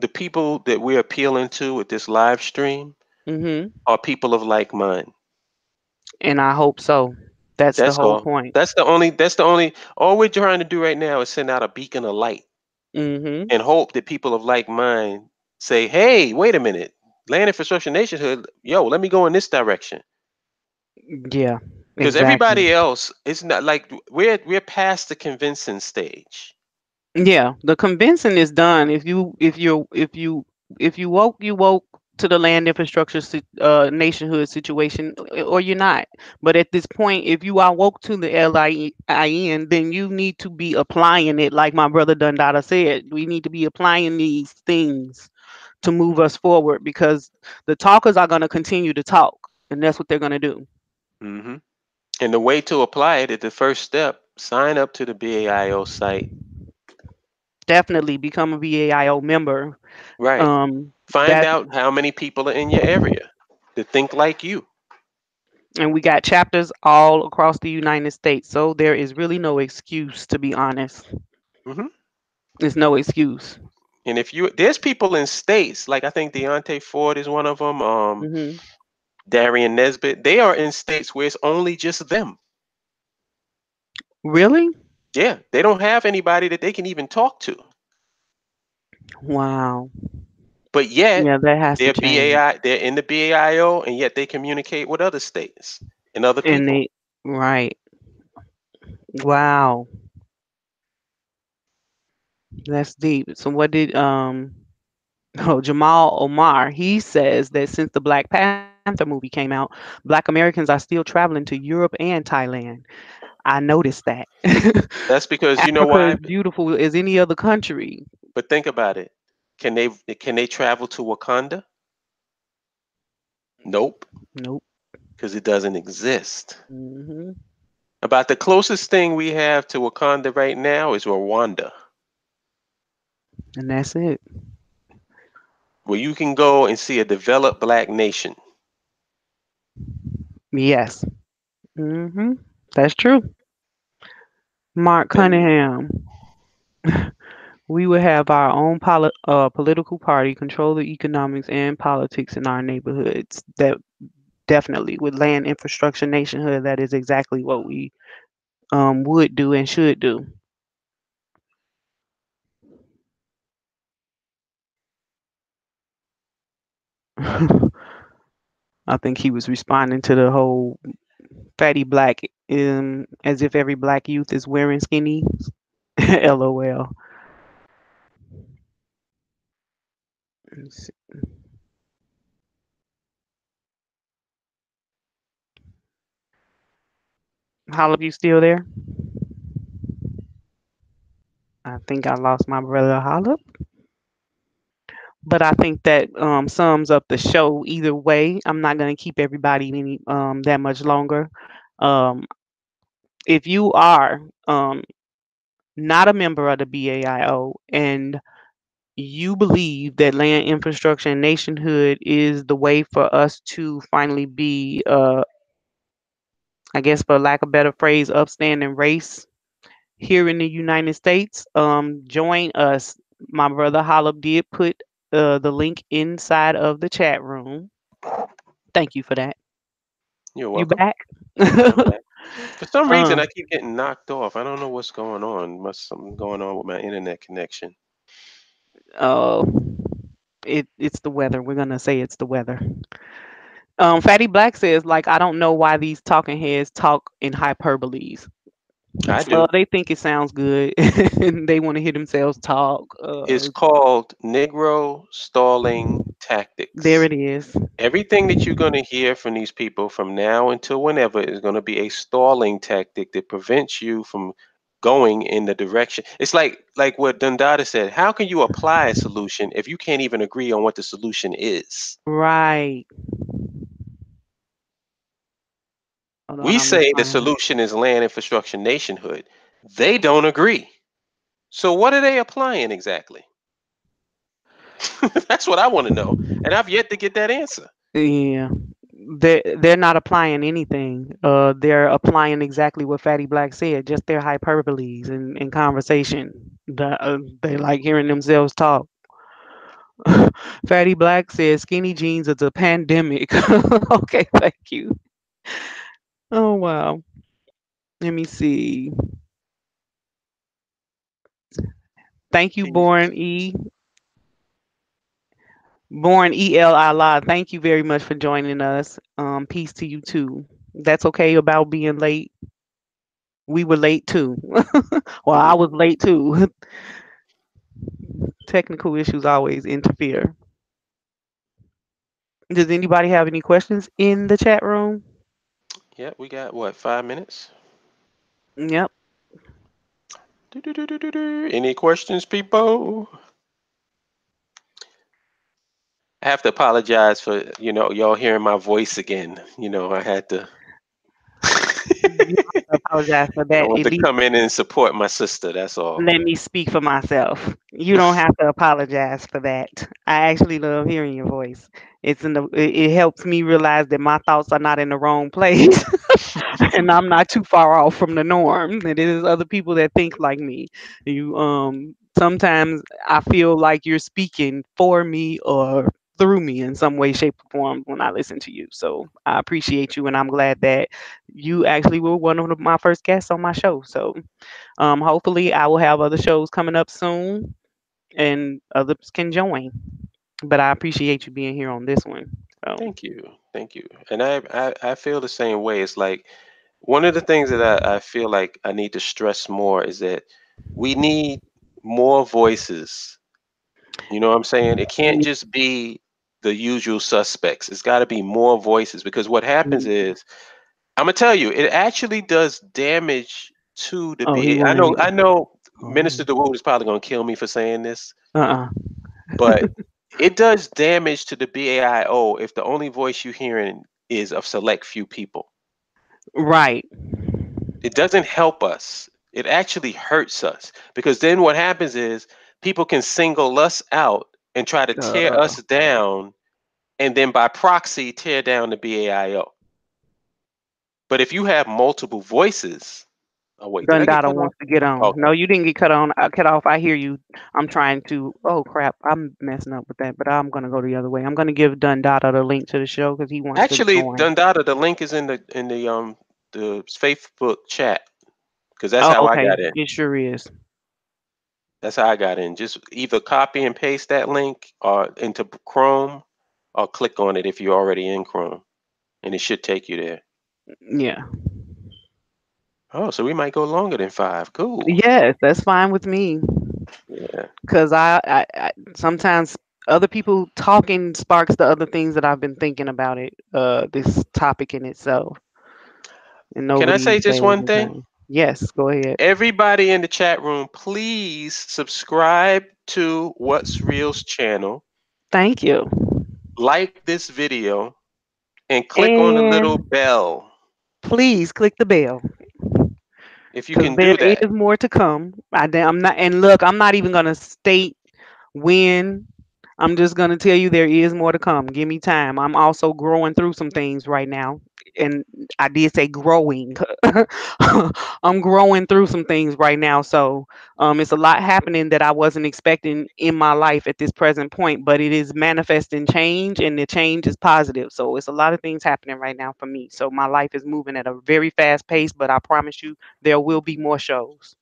the people that we're appealing to with this live stream Hmm. are people of like mind. And I hope so. That's the That's whole all. point. That's the only all we're trying to do right now is send out a beacon of light Hmm. and hope that people of like mind say, hey, wait a minute. Land infrastructure nationhood, yo, let me go in this direction. Yeah, Because exactly. everybody else, it's not like we're past the convincing stage. Yeah, the convincing is done. If you woke, you woke to the land infrastructure nationhood situation, or you're not. But at this point, if you are woke to the LIN, then you need to be applying it, like my brother Dundada said. We need to be applying these things to move us forward, because the talkers are going to continue to talk, and that's what they're going to do. Hmm. And the way to apply it is the first step. Sign up to the BAIO site. Definitely become a VAIO member. Right. Um, Find that out how many people are in your area that think like you. and we got chapters all across the United States, so there is really no excuse, to be honest. Hmm. There's no excuse. And if you, there's people in states like I think Deontay Ford is one of them. Hmm. Darian Nesbitt. They are in states where it's only just them. Really? Yeah, they don't have anybody that they can even talk to. Wow. But yet Yeah, that has to they're change. BAI, they're in the BAIO, and yet they communicate with other states and other And people. they, right. Wow. That's deep. So what did oh, Jamal Omar, he says that since the Black Panther movie came out, Black Americans are still traveling to Europe and Thailand. I noticed that. That's because you know Africa is why. beautiful as any other country. But think about it. Can they travel to Wakanda? Nope, Nope. because it doesn't exist. Hmm. About the closest thing we have to Wakanda right now is Rwanda, And that's it. where you can go and see a developed black nation. Yes. Hmm. That's true. Mark And Cunningham. We would have our own political party, control the economics and politics in our neighborhoods. That definitely with land infrastructure nationhood, that is exactly what we would do and should do. I think he was responding to the whole fatty black, as if every black youth is wearing skinny. LOL. Let's see. Hollop, you still there? I think I lost my brother Hollop. But I think that sums up the show either way. I'm not going to keep everybody that much longer. Um, if you are not a member of the BAIO and you believe that land infrastructure and nationhood is the way for us to finally be, I guess, for lack of a better phrase, upstanding race here in the United States, join us. My brother Hollop did put the link inside of the chat room. Thank you for that. you're You welcome. back? I'm back. For some reason, uh, I keep getting knocked off. I don't know what's going on. Must something going on with my internet connection. uh, it's the weather. We're gonna say it's the weather. Fatty Black says, like, I don't know why these talking heads talk in hyperboles. I do. They think it sounds good and they want to hear themselves talk. It's called Negro stalling There tactics. it is. Everything that you're going to hear from these people from now until whenever is going to be a stalling tactic that prevents you from going in the direction. It's like what Dundada said. How can you apply a solution if you can't even agree on what the solution is? Right. Lord, We I'm just say the trying. solution is land infrastructure nationhood. They don't agree. So what are they applying exactly? That's what I want to know. And I've yet to get that answer. Yeah, they're not applying anything. They're applying exactly what Fatty Black said, just their hyperboles in conversation. They like hearing themselves talk. Fatty Black says skinny jeans is a pandemic. Okay, thank you. Oh wow. Let me see. Thank you, Can you? Born Eli. Thank you very much for joining us. Peace to you too. That's okay about being late. We were late too. Well, I was late too. Technical issues always interfere. Does anybody have any questions in the chat room? Yeah, we got what, 5 minutes? Yep. Do-do-do-do-do-do. Any questions, people? I have to apologize for, y'all hearing my voice again. I had to You don't have to apologize for I that. want At to least come in and support my sister, that's all. let me speak for myself. You don't have to apologize for that. I actually love hearing your voice. It helps me realize that my thoughts are not in the wrong place. And I'm not too far off from the norm. And it is other people that think like me. You sometimes I feel like you're speaking for me or through me in some way, shape, or form when I listen to you. So I appreciate you, and I'm glad that you actually were one of my first guests on my show. So hopefully I will have other shows coming up soon, and others can join. But I appreciate you being here on this one. So Thank you. Thank you. And I feel the same way. It's like one of the things that I feel like I need to stress more is that we need more voices. You know what I'm saying? It can't yeah, just be the usual suspects. It's got to be more voices because what happens is, I'm gonna tell you, it actually does damage to the oh, he BA. I wanted know, it. I know, Minister Oh, DeWood is probably gonna kill me for saying this, uh-uh. but it does damage to the BAIO if the only voice you're hearing is of select few people. Right. It doesn't help us. It actually hurts us because then what happens is people can single us out and try to tear Uh, us down and then by proxy tear down the BAIO. But if you have multiple voices, oh wait, did I get Dundada cut off? wants to get on. Okay. No, you didn't get cut off. I hear you. I'm trying to. Oh crap! I'm messing up with that, but I'm gonna go the other way. I'm gonna give Dundada the link to the show because he wants to Actually, join. Dundada, the link is in the Facebook chat because that's Oh, how I okay. got in. It sure is. That's how I got in. Just either copy and paste that link or into Chrome or click on it if you're already in Chrome, and it should take you there. Yeah. Oh, so we might go longer than 5. Cool. Yes, that's fine with me. Yeah. Because I sometimes other people talking sparks the other things that I've been thinking about it. This topic in itself, and Can I nobody say just says one thing? anything. Yes, go ahead. Everybody in the chat room, please subscribe to What's Real's channel, Thank you. like this video, and click on the little And bell please click the bell. if you Because can there do that. is more to come. I'm not, and look, I'm not even gonna state when. I'm just gonna tell you there is more to come. Give me time. I'm also growing through some things right now, and I did say growing. I'm growing through some things right now, so it's a lot happening that I wasn't expecting in my life at this present point, but it is manifesting change, and the change is positive. So it's a lot of things happening right now for me. So my life is moving at a very fast pace, but I promise you there will be more shows.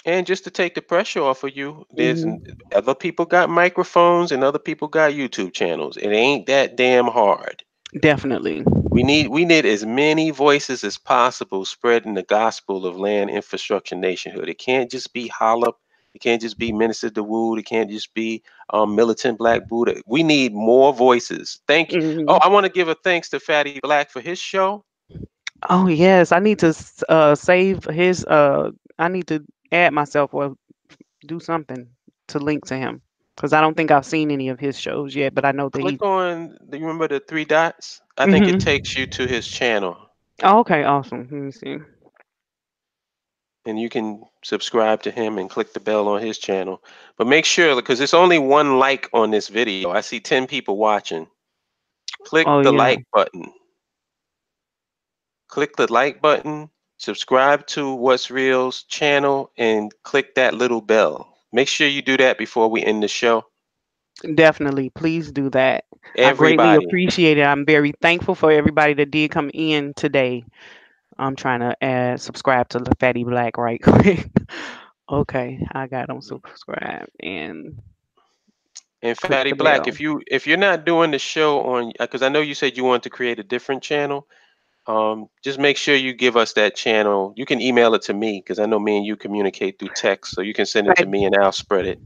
And just to take the pressure off of you, Hmm. other people got microphones and other people got YouTube channels. It ain't that damn hard. Definitely. We need as many voices as possible spreading the gospel of land infrastructure nationhood. It can't just be Hollop. It can't just be Minister DeWood. It can't just be Militant Black Buddha. We need more voices. Thank you. Oh, Hmm. I want to give a thanks to Fatty Black for his show. Oh yes, I need to save his. I need to add myself or do something to link to him because I don't think I've seen any of his shows yet. But I know that Click he's. on, do you remember the three dots? I think it Hmm. takes you to his channel. Okay, awesome. Let me see. and you can subscribe to him and click the bell on his channel. But make sure, because it's only one like on this video. I see 10 people watching. Click Oh the yeah, like button. Click the like button, subscribe to What's Real's channel, and click that little bell. Make sure you do that before we end the show. definitely. Please do that. I greatly Everybody, appreciate it. I'm very thankful for everybody that did come in today. I'm trying to add subscribe to the Fatty Black right quick. Okay, I got them subscribed and and click Fatty the Black, bell. if you're not doing the show on, because I know you said you want to create a different channel, just make sure you give us that channel. You can email it to me because I know me and you communicate through text, so you can send it to me and I'll spread it.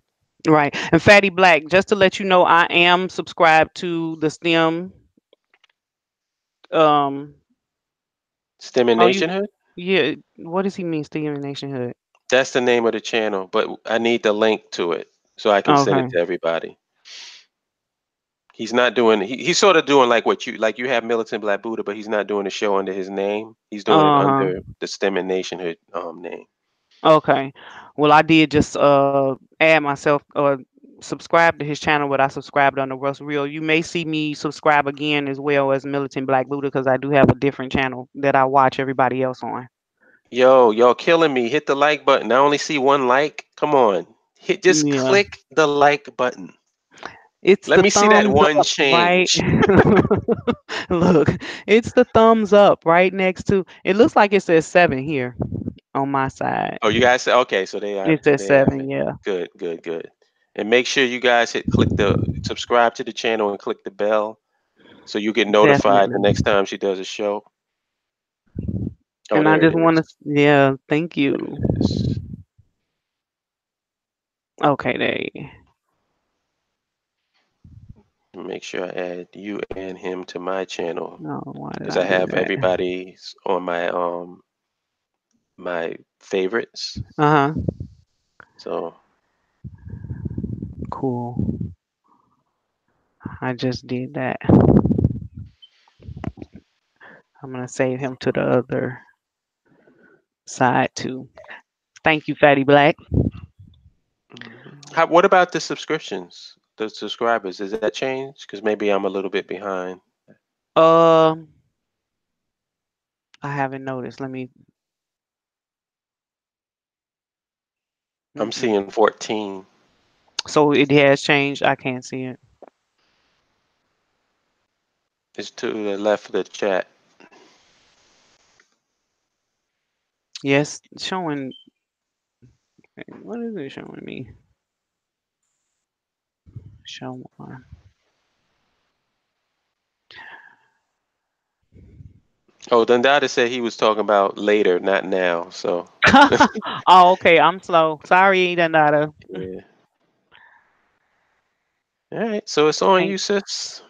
Right. And Fatty Black, just to let you know, I am subscribed to the STEM. Um, STEM and oh, you, Nationhood. yeah. What does he mean, STEM Nationhood? That's the name of the channel, but I need the link to it so I can send it Okay. to everybody. He's not doing. He's sort of doing like what you like. You have Militant Black Buddha, but he's not doing the show under his name. He's doing it Uh huh. under the STEM and Nationhood name. Okay. Well, I did just add myself or subscribe to his channel, but I subscribed under Russ Real. You may see me subscribe again as well as Militant Black Buddha because I do have a different channel that I watch everybody else on. Yo, y'all killing me. Hit the like button. I only see one like. Come on. Just Yeah. click the like button. It's Let the me see that thumbs one up, right? change. Look, it's the thumbs up right next to. It looks like it says 7 here on my side. Oh, you guys say okay, It so says they have 7, it. yeah, Good, good, good. And make sure you guys hit click the subscribe to the channel and click the bell so you get notified the definitely. next time she does a show. Oh, And I there it just want is. to, yeah, thank There you. it is. Okay, there. Make sure I add you and him to my channel No, why did because I I do have that? everybody on my favorites. Uh huh. So Cool. I just did that. I'm gonna save him to the other side too. Thank you, Fatty Black. What about the subscriptions? The subscribers, does that change? Because maybe I'm a little bit behind. Uh, I haven't noticed. Let me. I'm Mm-mm. seeing 14. So it has changed. I can't see it. It's to the left of the chat. Yes, showing. What is it showing me? Show more. Oh, Dundada said he was talking about later, not now. So Oh, okay. I'm slow. Sorry, Danada. yeah. All right. So it's on Thank you, sis.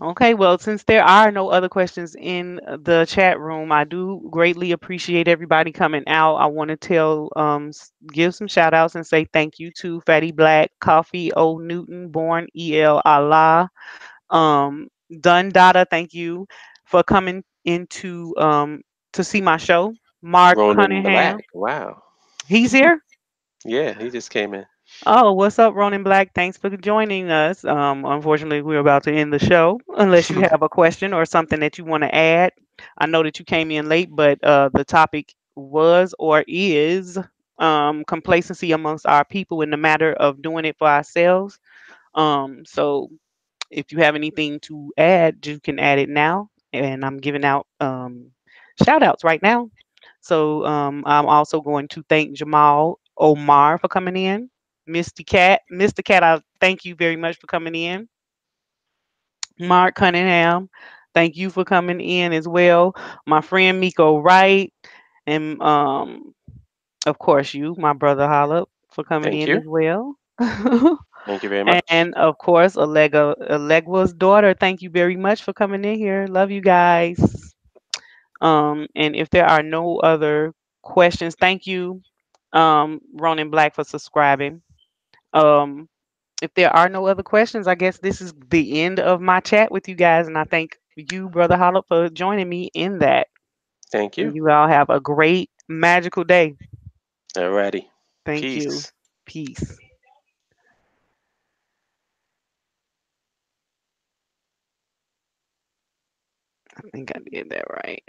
Okay, well, since there are no other questions in the chat room, I do greatly appreciate everybody coming out. I want to give some shout outs and say thank you to Fatty Black, Coffee O. Newton, Born E.L. Allah, Dun Dada, thank you for coming into to see my show. Mark Ronan Cunningham, Black. Wow. he's here. Yeah, he just came in. Oh, what's up, Ronan Black? Thanks for joining us. Unfortunately, we're about to end the show. Unless you have a question or something that you want to add. I know that you came in late, but the topic was or is complacency amongst our people in the matter of doing it for ourselves. So if you have anything to add, you can add it now. And I'm giving out shout outs right now. So I'm also going to thank Jamal Omar for coming in. Misty Cat. Mr. Cat, I thank you very much for coming in. Mark Cunningham, thank you for coming in as well. My friend Miko Wright, and of course you, my brother Hollop, for coming Thank in you. as well. Thank you very much. And of course, Allegua's daughter, thank you very much for coming in here. Love you guys. And if there are no other questions, thank you, Ronan Black, for subscribing. Um, if there are no other questions, I guess this is the end of my chat with you guys, and I thank you, Brother Hollop, for joining me in that. Thank you. And you all have a great, magical day. Alrighty. Thank you. Peace. Peace. I think I did that right.